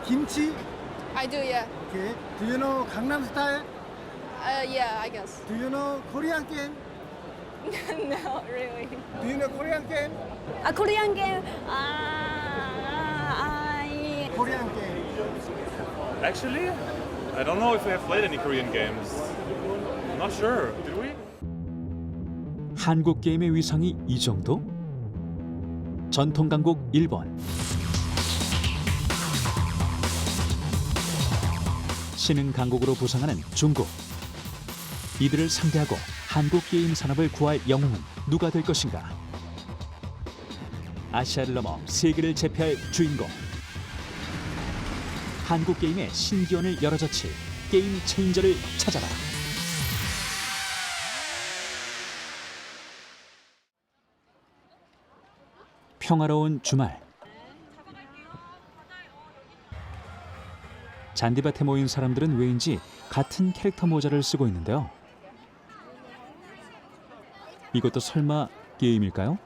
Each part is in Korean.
kimchi? I do, yeah. Okay. Do you know Gangnam Style? Yeah, I guess. Do you know Korean game? No, really. Do you know Korean game? A Korean game. Korean game. Actually, I don't know if we have played any Korean games. I'm not sure. Did we? 한국 게임의 위상이 이 정도? 전통 강국 일본. 신흥 강국으로 부상하는 중국. 이들을 상대하고 한국 게임 산업을 구할 영웅은 누가 될 것인가? 아시아를 넘어 세계를 제패할 주인공. 한국 게임의 신기원을 열어젖힐 게임 체인저를 찾아라. 평화로운 주말. 잔디밭에 모인 사람들은 왜인지 같은 캐릭터 모자를 쓰고 있는데요. 이것도 설마 게임일까요?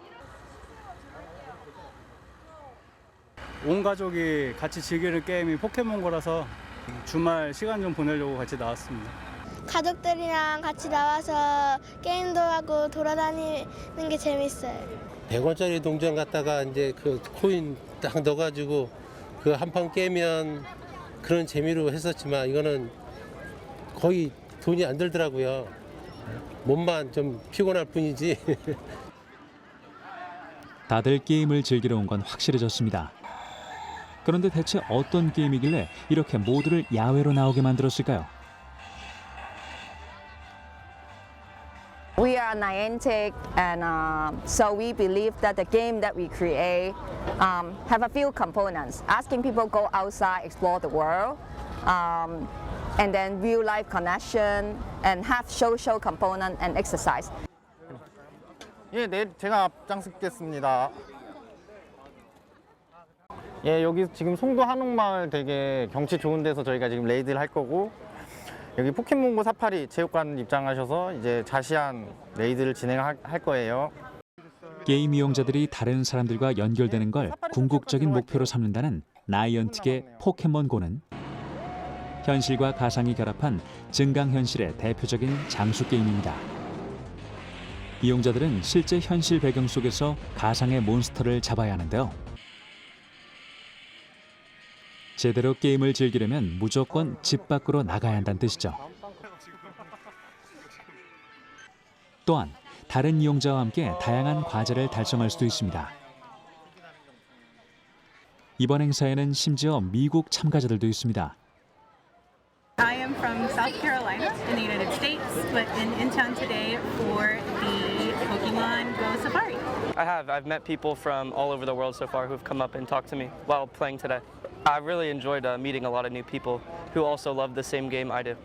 온 가족이 같이 즐기는 게임이 포켓몬고라서 주말 시간 좀 보내려고 같이 나왔습니다. 가족들이랑 같이 나와서 게임도 하고 돌아다니는 게 재밌어요. 100원짜리 동전 갖다가 이제 그 코인 딱 넣어가지고 그 한 판 깨면 그런 재미로 했었지만 이거는 거의 돈이 안 들더라고요. 몸만 좀 피곤할 뿐이지. 다들 게임을 즐기러 온 건 확실해졌습니다. 그런데 대체 어떤 게임이길래 이렇게 모두를 야외로 나오게 만들었을까요? We are Niantic, and so we believe that the game that we create have a few components. Asking people go outside, explore the world, and then real life connection, and have social component and exercise. 예, 네, 제가 앞장서겠습니다. 예, 여기 지금 송도 한옥마을 되게 경치 좋은 데서 저희가 지금 레이드를 할 거고, 여기 포켓몬고 사파리 체육관 입장하셔서 이제 자세한 레이드를 진행할 거예요. 게임 이용자들이 다른 사람들과 연결되는 걸 궁극적인 목표로 삼는다는 나이언틱의 포켓몬고는 현실과 가상이 결합한 증강현실의 대표적인 장수 게임입니다. 이용자들은 실제 현실 배경 속에서 가상의 몬스터를 잡아야 하는데요. 제대로 게임을 즐기려면 무조건 집 밖으로 나가야 한다는 뜻이죠. 또한 다른 이용자와 함께 다양한 과제를 달성할 수도 있습니다. 이번 행사에는 심지어 미국 참가자들도 있습니다. I am from South Carolina in the United States, but in Incheon today for the Pokemon Go Safari. I've met people from all over the world so far who've come up and talked to me while playing today. I really enjoyed meeting a lot of new people who also love the same game I do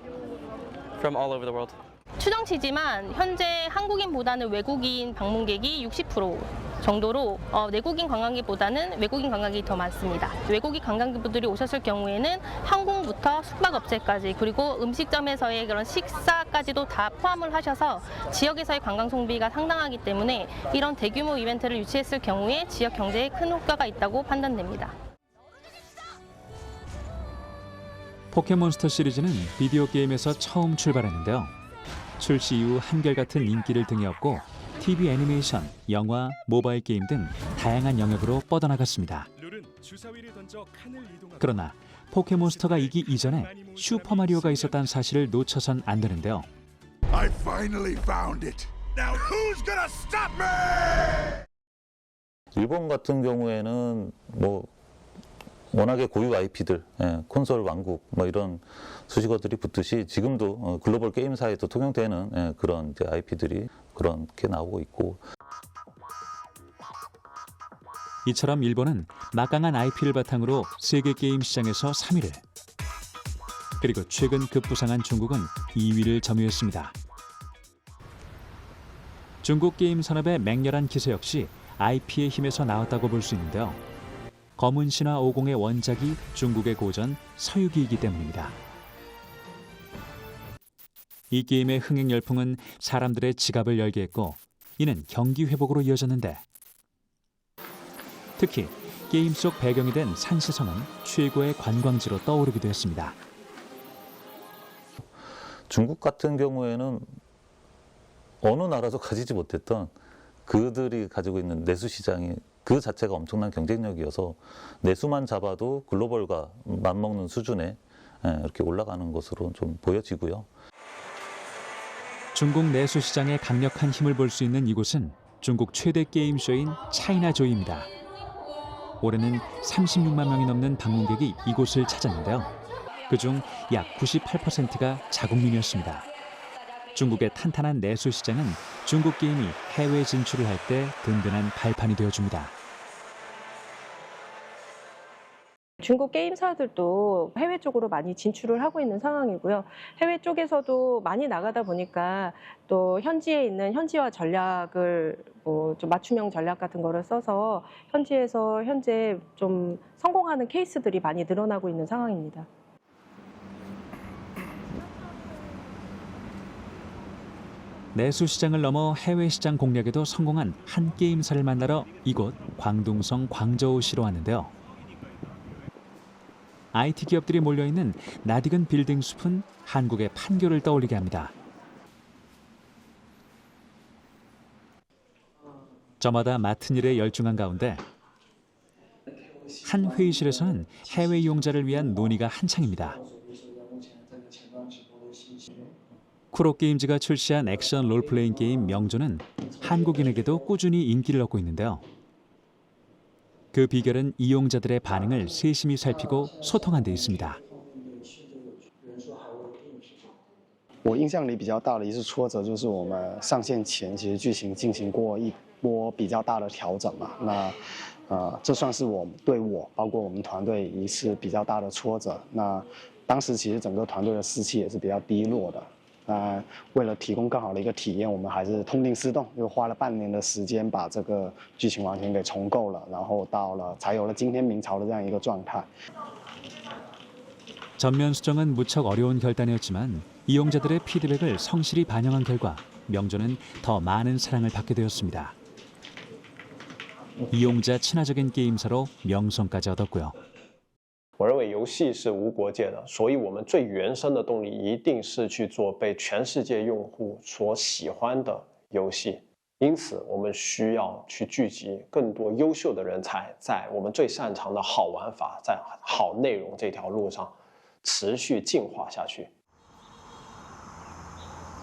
from all over the world. 추정치지만 현재 한국인보다는 외국인 방문객이 60% 정도로 내국인 관광객보다는 외국인 관광객이 더 많습니다. 외국인 관광객분들이 오셨을 경우에는 항공부터 숙박업체까지 그리고 음식점에서의 그런 식사까지도 다 포함을 하셔서 지역에서의 관광 송비가 상당하기 때문에 이런 대규모 이벤트를 유치했을 경우에 지역 경제에 큰 효과가 있다고 판단됩니다. 포켓몬스터 시리즈는 비디오 게임에서 처음 출발했는데요. 출시 이후 한결같은 인기를 등에업고 TV 애니메이션, 영화, 모바일 게임 등 다양한 영역으로 뻗어나갔습니다. 그러나 포켓몬스터가 이기 이전에 슈퍼마리오가 있었다는 사실을 놓쳐선 안 되는데요. I finally found it. Now who's gonna stop me? 일본 같은 경우에는 뭐 워낙에 고유 IP들, 콘솔 왕국 뭐 이런 수식어들이 붙듯이 지금도 글로벌 게임사에도 통용되는 그런 이제 IP들이 그렇게 나오고 있고. 이처럼 일본은 막강한 IP를 바탕으로 세계 게임 시장에서 3위를, 그리고 최근 급부상한 중국은 2위를 점유했습니다. 중국 게임 산업의 맹렬한 기세 역시 IP의 힘에서 나왔다고 볼 수 있는데요. 검은 신화 50의 원작이 중국의 고전 서유기이기 때문입니다. 이 게임의 흥행 열풍은 사람들의 지갑을 열게 했고 이는 경기 회복으로 이어졌는데 특히 게임 속 배경이 된 산시성은 최고의 관광지로 떠오르기도 했습니다. 중국 같은 경우에는 어느 나라도 가지지 못했던 그들이 가지고 있는 내수 시장이 그 자체가 엄청난 경쟁력이어서 내수만 잡아도 글로벌과 맞먹는 수준에 이렇게 올라가는 것으로 좀 보여지고요. 중국 내수 시장의 강력한 힘을 볼 수 있는 이곳은 중국 최대 게임쇼인 차이나조이입니다. 올해는 36만 명이 넘는 방문객이 이곳을 찾았는데요. 그중 약 98%가 자국민이었습니다. 중국의 탄탄한 내수 시장은 중국 게임이 해외 진출을 할 때 든든한 발판이 되어줍니다. 중국 게임사들도 해외 쪽으로 많이 진출을 하고 있는 상황이고요. 해외 쪽에서도 많이 나가다 보니까 또 현지에 있는 현지화 전략을 좀 맞춤형 전략 같은 거를 써서 현지에서 현재 좀 성공하는 케이스들이 많이 늘어나고 있는 상황입니다. 내수 시장을 넘어 해외 시장 공략에도 성공한 한 게임사를 만나러 이곳 광둥성 광저우시로 왔는데요. IT 기업들이 몰려있는 낯익은 빌딩 숲은 한국의 판교를 떠올리게 합니다. 저마다 맡은 일에 열중한 가운데 한 회의실에서는 해외 이용자를 위한 논의가 한창입니다. 쿠로게임즈가 출시한 액션 롤플레잉 게임 명조는 한국인에게도 꾸준히 인기를 얻고 있는데요. 그 비결은 이용자들의 반응을 세심히 살피고 소통한 데 있습니다. 我印象里比较大的一次挫折就是我们上线前其实剧情进行过一波比较大的调整嘛，那这算是对我包括我们团队一次比较大的挫折。那当时其实整个团队的士气也是比较低落的。为了提供更好的一个体验，我们还是痛定思痛，又花了半年的时间把这个剧情完全给重构了，然后才有了今天明朝的这样一个状态。 전면 수정은 무척 어려운 결단이었지만 이용자들의 피드백을 성실히 반영한 결과 명조는 더 많은 사랑을 받게 되었습니다. 이용자 친화적인 게임사로 명성까지 얻었고요. 我认为游戏是无国界的，所以我们最原生的动力一定是去做被全世界用户所喜欢的游戏。因此，我们需要去聚集更多优秀的人才，在我们最擅长的好玩法、在好内容这条路上持续进化下去。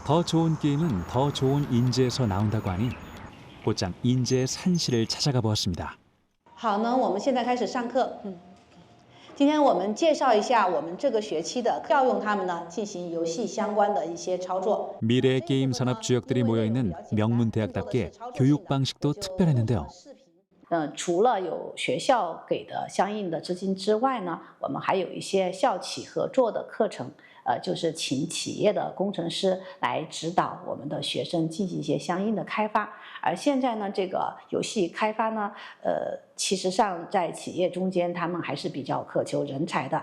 더 좋은 게임은 더 좋은 인재에서 나온다고 하니 곧장 인재의 산실을 찾아가 보았습니다. 好呢，我们现在开始上课。今天我们介绍一下我们这个学期的调用它们呢进行游戏相关的一些操作。 미래 게임 산업 주역들이 모여 있는 명문 대학답게 교육 방식도 특별했는데요. 除了有学校给的相应的资金之外呢，我们还有一些校企合作的课程，就是请企业的工程师来指导我们的学生进行一些相应的开发。而现在呢，这个游戏开发呢，其实上在企业中间，他们还是比较渴求人才的。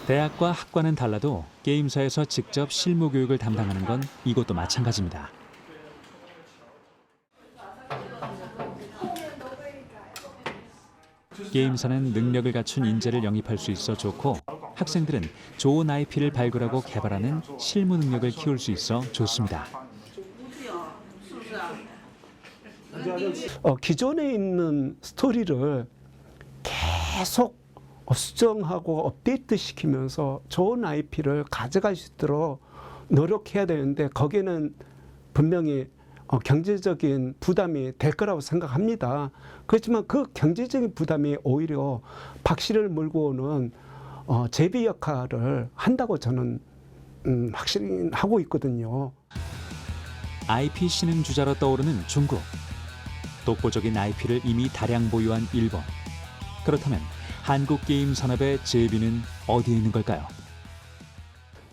대학과 학과는 달라도 게임사에서 직접 실무 교육을 담당하는 건 이곳도 마찬가지입니다. 게임사는 능력을 갖춘 인재를 영입할 수 있어 좋고 학생들은 좋은 IP를 발굴하고 개발하는 실무 능력을 키울 수 있어 좋습니다. 기존에 있는 스토리를 계속 수정하고 업데이트 시키면서 좋은 IP를 가져갈 수 있도록 노력해야 되는데 거기에는 분명히 경제적인 부담이 될 거라고 생각합니다. 그렇지만 그 경제적인 부담이 오히려 박씨를 몰고 오는 제비 역할을 한다고 저는 확실히 하고 있거든요. IP 신흥 주자로 떠오르는 중국. 독보적인 IP를 이미 다량 보유한 일본. 그렇다면 한국 게임 산업의 제비는 어디에 있는 걸까요?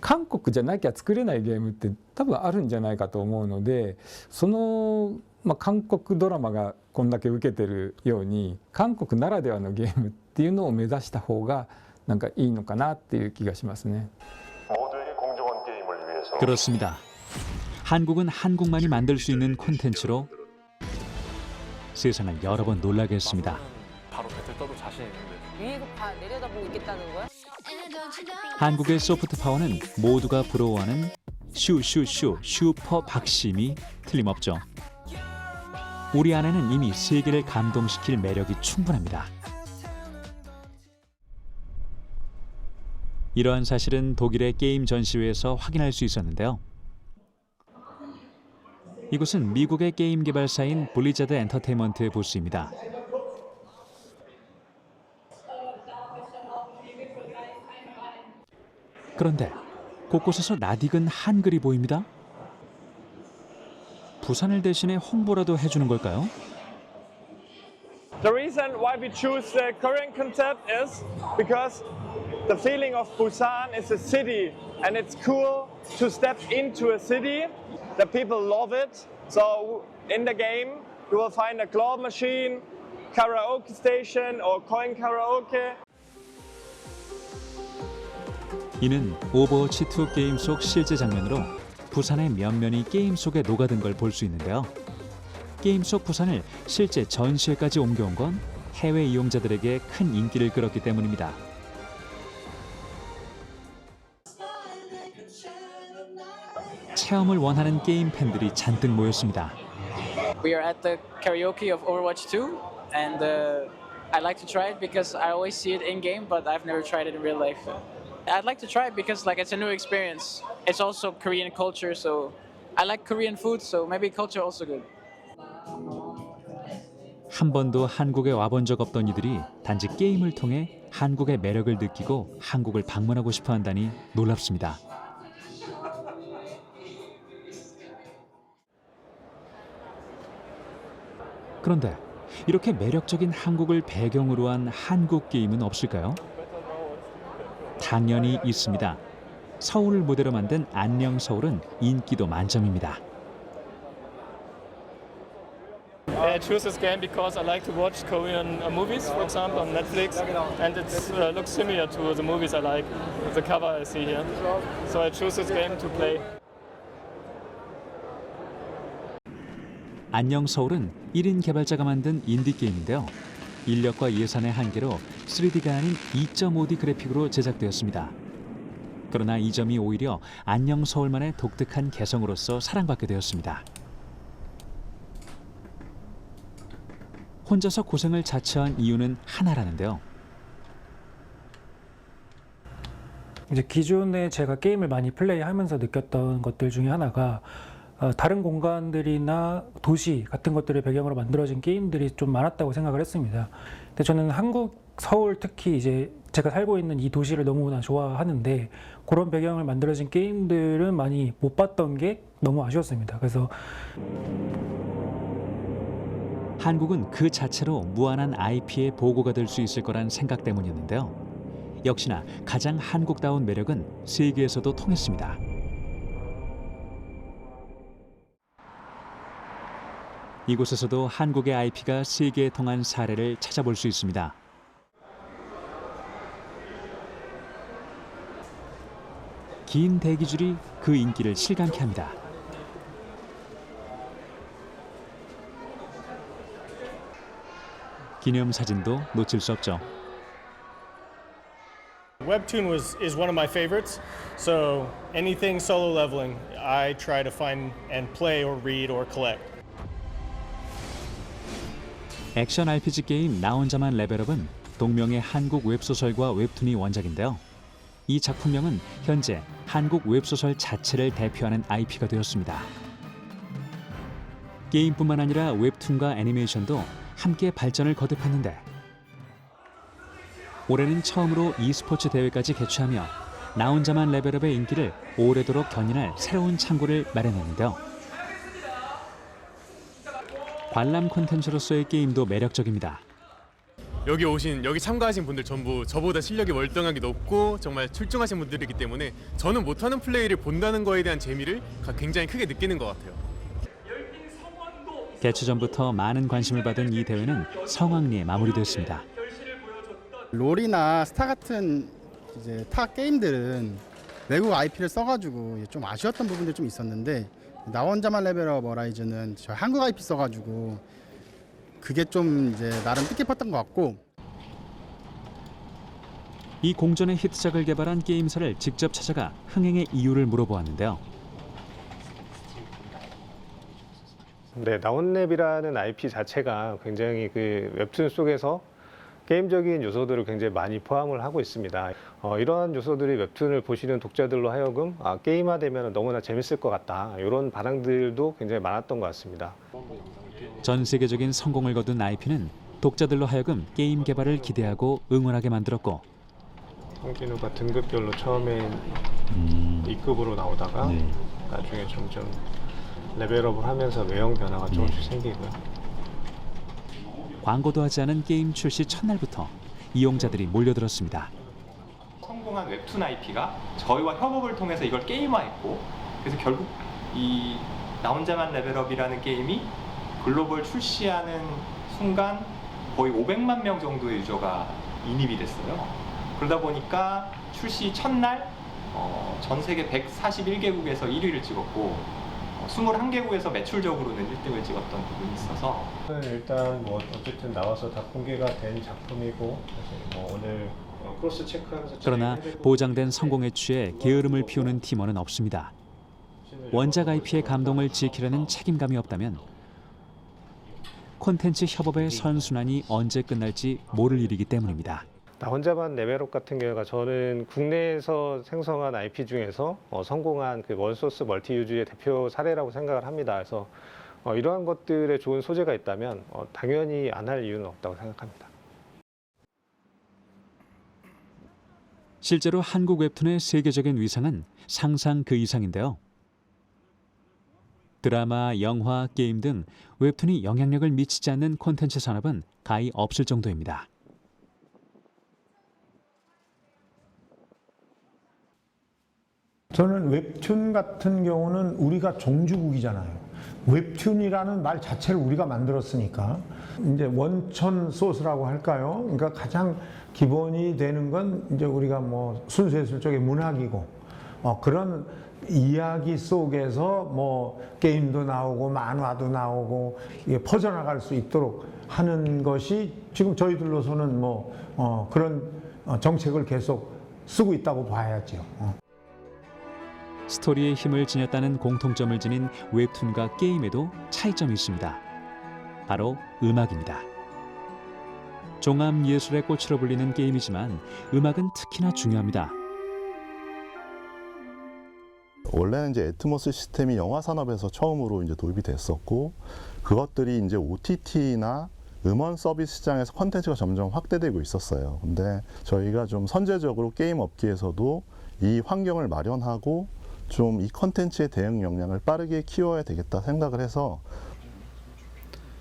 韓国じゃなきゃ作れないゲームって多分あるんじゃないかと思うので、その韓国ドラマがこんだけ受けてるように韓国ならではのゲームっていうのを目指した方がなんかいいのかなっていう気がしますね. 그렇습니다. 한국은 한국만이 만들 수 있는 콘텐츠로 세상을 여러 번 놀라게 했습니다. 바로 배틀 떠도 자신 있는데. 위에서 내려다보고 있겠다는 거야? 한국의 소프트 파워는 모두가 부러워하는 슈슈슈 슈퍼 박심이 틀림없죠. 우리 안에는 이미 세계를 감동시킬 매력이 충분합니다. 이러한 사실은 독일의 게임 전시회에서 확인할 수 있었는데요. 이곳은 미국의 게임 개발사인 블리자드 엔터테인먼트의 부스입니다. 그런데 곳곳에서 낯익은 한글이 보입니다. 부산을 대신해 홍보라도 해주는 걸까요? The reason why we choose the Korean concept is because the feeling of Busan is a city and it's cool to step into a city. The people love it. So in the game you will find a claw machine, karaoke station or coin karaoke. 이는 오버워치2 게임 속 실제 장면으로 부산의 면면이 게임 속에 녹아든 걸 볼 수 있는데요. 게임 속 부산을 실제 전시회까지 옮겨온 건 해외 이용자들에게 큰 인기를 끌었기 때문입니다. 체험을 원하는 게임 팬들이 잔뜩 모였습니다. We are at the karaoke of Overwatch 2 and I'd like to try it because I always see it in game but I've never tried it in real life. I'd like to try it because it's a new experience. It's also Korean culture, so I like Korean food, so maybe culture also good. 한 번도 한국에 와본 적 없던 이들이 단지 게임을 통해 한국의 매력을 느끼고 한국을 방문하고 싶어 한다니 놀랍습니다. 그런데 이렇게 매력적인 한국을 배경으로 한 한국 게임은 없을까요? 당연히 있습니다. 서울을 모델로 만든 안녕 서울은 인기도 만점입니다. I choose this game because I like to watch Korean movies, for example, on Netflix, and it looks similar to the movies I like, the cover I see here. So I choose this game to play. 안녕 서울은 1인 개발자가 만든 인디 게임인데요. 인력과 예산의 한계로 3D가 아닌 2.5D 그래픽으로 제작되었습니다. 그러나 이 점이 오히려 안녕 서울만의 독특한 개성으로서 사랑받게 되었습니다. 혼자서 고생을 자처한 이유는 하나라는데요. 이제 기존에 제가 게임을 많이 플레이하면서 느꼈던 것들 중에 하나가 다른 공간들이나 도시 같은 것들을 배경으로 만들어진 게임들이 좀 많았다고 생각을 했습니다. 근데 저는 한국, 서울 특히 이제 제가 살고 있는 이 도시를 너무나 좋아하는데 그런 배경을 만들어진 게임들은 많이 못 봤던 게 너무 아쉬웠습니다. 그래서 한국은 그 자체로 무한한 IP의 보고가 될 수 있을 거란 생각 때문이었는데요. 역시나 가장 한국다운 매력은 세계에서도 통했습니다. 이곳에서도 한국의 IP가 세계에 통한 사례를 찾아볼 수 있습니다. 긴 대기줄이 그 인기를 실감케 합니다. 기념사진도 놓칠 수 없죠. Webtoon is one of my favorites, so anything solo leveling, I try to find and play or read or collect. 액션 RPG 게임 나 혼자만 레벨업은 동명의 한국 웹소설과 웹툰이 원작인데요. 이 작품명은 현재 한국 웹소설 자체를 대표하는 IP가 되었습니다. 게임뿐만 아니라 웹툰과 애니메이션도 함께 발전을 거듭했는데 올해는 처음으로 e스포츠 대회까지 개최하며 나 혼자만 레벨업의 인기를 오래도록 견인할 새로운 창구를 마련했는데요. 관람 콘텐츠로서의 게임도 매력적입니다. 여기 참가하신 분들 전부 저보다 실력이 월등하게 높고 정말 출중하신 분들이기 때문에 저는 못하는 플레이를 본다는 거에 대한 재미를 굉장히 크게 느끼는 것 같아요. 개최 전부터 많은 관심을 받은 이 대회는 성황리에 마무리됐습니다. 롤이나 스타 같은 이제 타 게임들은 외국 IP를 써가지고 좀 아쉬웠던 부분들이 좀 있었는데 나 혼자만 레벨업 어라이즈는 저 한국 IP 써가지고 그게 좀 이제 나름 뜻깊었던 것 같고. 이 공전의 히트작을 개발한 게임사를 직접 찾아가 흥행의 이유를 물어보았는데요. 네, 나온랩이라는 IP 자체가 굉장히 그 웹툰 속에서 게임적인 요소들을 굉장히 많이 포함을 하고 있습니다. 이러한 요소들이 웹툰을 보시는 독자들로 하여금 게임화되면 너무나 재밌을 것 같다. 이런 반응들도 굉장히 많았던 것 같습니다. 전 세계적인 성공을 거둔 IP는 독자들로 하여금 게임 개발을 기대하고 응원하게 만들었고, 홍진우가 등급별로 처음엔 2급으로 나오다가 나중에 점점 레벨업을 하면서 외형 변화가 조금씩 생기고요. 광고도 하지 않은 게임 출시 첫날부터 이용자들이 몰려들었습니다. 성공한 웹툰 IP가 저희와 협업을 통해서 이걸 게임화했고, 그래서 결국 이 나 혼자만 레벨업이라는 게임이 글로벌 출시하는 순간 거의 500만 명 정도의 유저가 인입이 됐어요. 그러다 보니까 출시 첫날 전 세계 141개국에서 1위를 찍었고 21개국에서 매출적으로는 1등을 찍었던 부분이 있어서 일단 뭐 어쨌든 나와서 다 공개가 된 작품이고 뭐 오늘 크로스 체크하면서 그러나 보장된 성공에 취해 게으름을 피우는 팀원은 없습니다. 원작 IP의 감동을 지키려는 책임감이 없다면 콘텐츠 협업의 선순환이 언제 끝날지 모를 일이기 때문입니다. 나 혼자만 레벨업 같은 경우가 저는 국내에서 생성한 IP 중에서 성공한 그 원소스 멀티 유즈의 대표 사례라고 생각을 합니다. 그래서 이러한 것들에 좋은 소재가 있다면 당연히 안 할 이유는 없다고 생각합니다. 실제로 한국 웹툰의 세계적인 위상은 상상 그 이상인데요. 드라마, 영화, 게임 등 웹툰이 영향력을 미치지 않는 콘텐츠 산업은 가히 없을 정도입니다. 저는 웹툰 같은 경우는 우리가 종주국이잖아요. 웹툰이라는 말 자체를 우리가 만들었으니까 이제 원천 소스라고 할까요? 그러니까 가장 기본이 되는 건 이제 우리가 뭐 순수예술 쪽의 문학이고 그런 이야기 속에서 뭐 게임도 나오고 만화도 나오고 이게 퍼져나갈 수 있도록 하는 것이 지금 저희들로서는 뭐 그런 정책을 계속 쓰고 있다고 봐야죠. 스토리의 힘을 지녔다는 공통점을 지닌 웹툰과 게임에도 차이점이 있습니다. 바로 음악입니다. 종합 예술의 꽃으로 불리는 게임이지만 음악은 특히나 중요합니다. 원래는 이제 애트모스 시스템이 영화 산업에서 처음으로 이제 도입이 됐었고, 그것들이 이제 OTT나 음원 서비스 시장에서 콘텐츠가 점점 확대되고 있었어요. 근데 저희가 좀 선제적으로 게임 업계에서도 이 환경을 마련하고 좀 이 콘텐츠의 대응 역량을 빠르게 키워야 되겠다 생각을 해서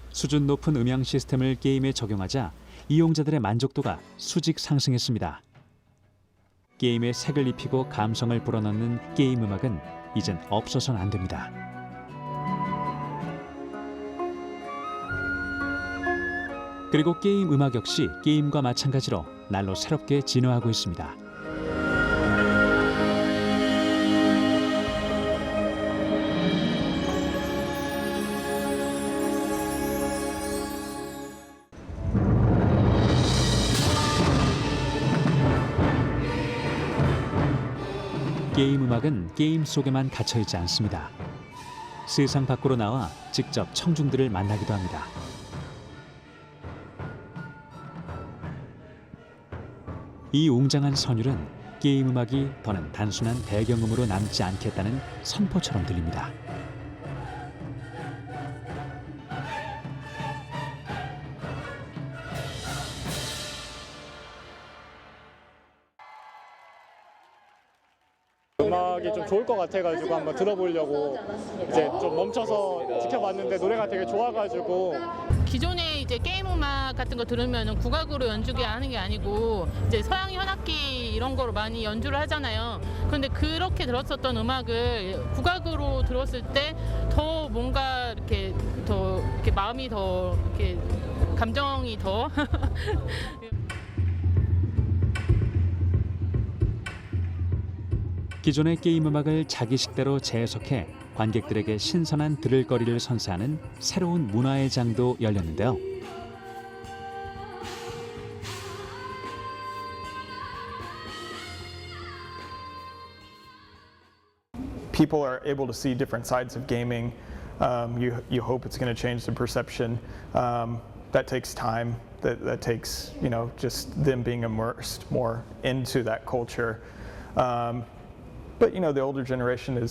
수준 높은 음향 시스템을 게임에 적용하자 이용자들의 만족도가 수직 상승했습니다. 게임에 색을 입히고 감성을 불어넣는 게임 음악은 이젠 없어서는 안 됩니다. 그리고 게임 음악 역시 게임과 마찬가지로 날로 새롭게 진화하고 있습니다. 게임 음악은 게임 속에만 갇혀있지 않습니다. 세상 밖으로 나와 직접 청중들을 만나기도 합니다. 이 웅장한 선율은 게임 음악이 더는 단순한 배경음으로 남지 않겠다는 선포처럼 들립니다. 음악이 좀 좋을 것 같아가지고 한번 들어보려고 이제 좀 멈춰서 지켜봤는데 노래가 되게 좋아가지고. 기존에 이제 게임 음악 같은 거 들으면 국악으로 연주게 하는 게 아니고 이제 서양 현악기 이런 거로 많이 연주를 하잖아요. 그런데 그렇게 들었었던 음악을 국악으로 들었을 때 더 뭔가 이렇게 더 이렇게 마음이 더 이렇게 감정이 더 기존의 게임 음악을 자기 식대로 재해석해 관객들에게 신선한 들을 거리를 선사하는 새로운 문화의 장도 열렸는데요. People are able to see different sides of gaming. You hope it's going to change the perception. That takes time. That takes just them being immersed more into that culture. But the older generation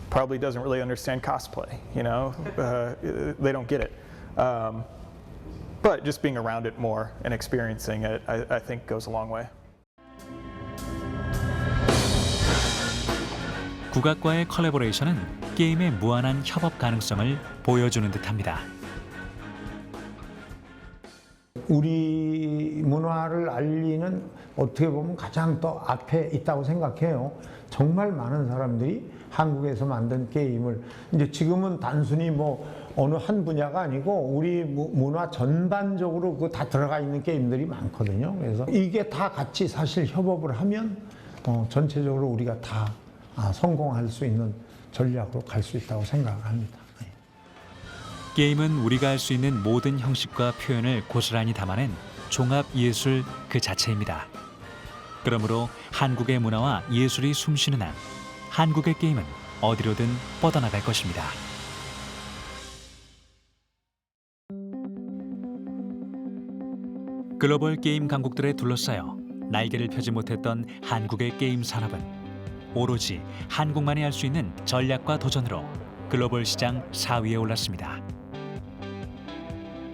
probably doesn't really understand cosplay. They don't get it. But just being around it more and experiencing it, I think goes a long way. 국악과의 컬래버레이션은 게임의 무한한 협업 가능성을 보여주는 듯합니다. 우리 문화를 알리는 어떻게 보면 가장 더 앞에 있다고 생각해요. 정말 많은 사람들이 한국에서 만든 게임을 이제 지금은 단순히 뭐 어느 한 분야가 아니고 우리 문화 전반적으로 그 다 들어가 있는 게임들이 많거든요. 그래서 이게 다 같이 사실 협업을 하면 전체적으로 우리가 다 성공할 수 있는 전략으로 갈 수 있다고 생각합니다. 게임은 우리가 할 수 있는 모든 형식과 표현을 고스란히 담아낸 종합 예술 그 자체입니다. 그러므로 한국의 문화와 예술이 숨쉬는 한 한국의 게임은 어디로든 뻗어나갈 것입니다. 글로벌 게임 강국들에 둘러싸여 날개를 펴지 못했던 한국의 게임 산업은 오로지 한국만이 할 수 있는 전략과 도전으로 글로벌 시장 4위에 올랐습니다.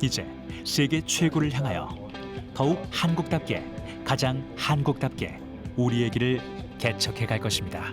이제 세계 최고를 향하여 더욱 한국답게 가장 한국답게 우리의 길을 개척해 갈 것입니다.